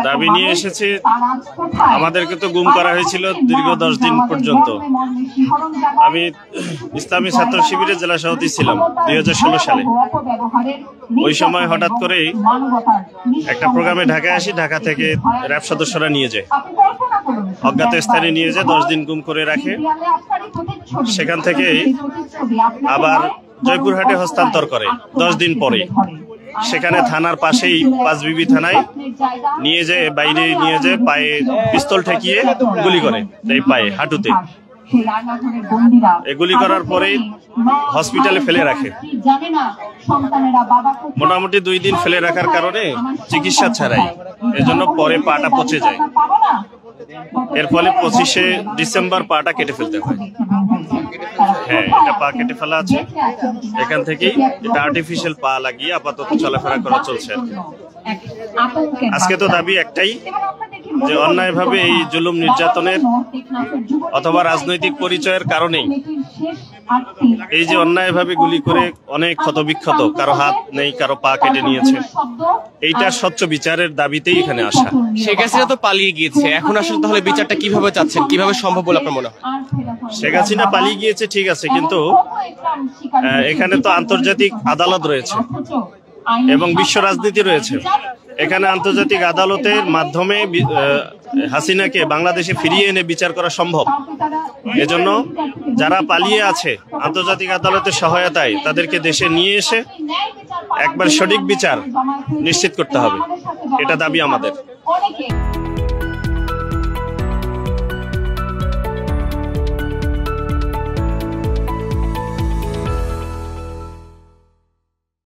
দাবি নিয়ে এসেছি। আমাদেরকে তো গুম করা হয়েছিল দীর্ঘ 10 দিন পর্যন্ত। আমি ইসলামী ছাত্র শিবিরের জেলা সভাপতি ছিলাম 2016 সালে। ওই সময় হঠাৎ করেই একটা প্রোগ্রামে ঢাকায় আসি, ঢাকা থেকে র্যাব সদস্যরা নিয়ে যায়, অজ্ঞাত স্থানে নিয়ে যায়, 10 দিন গুম করে রাখে। সেখান থেকে আবার জয়পুরহাটে হস্তান্তর করে 10 দিন পরে। সেখানে থানার পাশেই পাঁচবিবি থানায় নিয়ে যায়, বাইরে নিয়ে যায়, পায়ে পিস্তল ঠেকিয়ে গুলি করে, এই পায়ে হাঁটুতে। এগুলি করার পরে হসপিটালে ফেলে রাখে। মোটামুটি 2 দিন ফেলে রাখার কারণে চিকিৎসা ছাড়াই, এজন্য পরে পাটা পচে যায়। এর ফলে 25শে ডিসেম্বর পাটা কেটে ফেলতে হয়। হ্যাঁ, এটা পা কেটে ফেলা আছে। এখান থেকেই এটা আর্টিফিশিয়াল পা লাগিয়ে আপাতত চলাফেরা করা চলছে। আজকে তো দাবি একটাই, যে অন্যায়ভাবে এই জুলুম নির্যাতনের অথবা রাজনৈতিক পরিচয়ের কারণেই এই যে অন্যায়ভাবে গুলি করে অনেক ক্ষতবিক্ষত, কারো হাত নেই, কারো পা কেটে নিয়েছে, এইটার স্বচ্ছ বিচারের দাবিতেই এখানে আসা। শেখ হাসিনা তো পালিয়ে গিয়েছে, এখন আসলে তাহলে বিচারটা কিভাবে চাচ্ছেন, কিভাবে সম্ভব বলে আপনার মনে হয়? শেখ হাসিনা পালিয়ে গিয়েছে ঠিক আছে, কিন্তু এখানে তো আন্তর্জাতিক আদালত রয়েছে এবং বিশ্ব রাজনীতি রয়েছে। এখানে আন্তর্জাতিক আদালতের মাধ্যমে হাসিনাকে বাংলাদেশে ফিরিয়ে এনে বিচার করা সম্ভব। এজন্য যারা পালিয়ে আছে আন্তর্জাতিক আদালতের সহায়তায় তাদেরকে দেশে নিয়ে এসে একবার সঠিক বিচার নিশ্চিত করতে হবে। এটা দাবি আমাদের।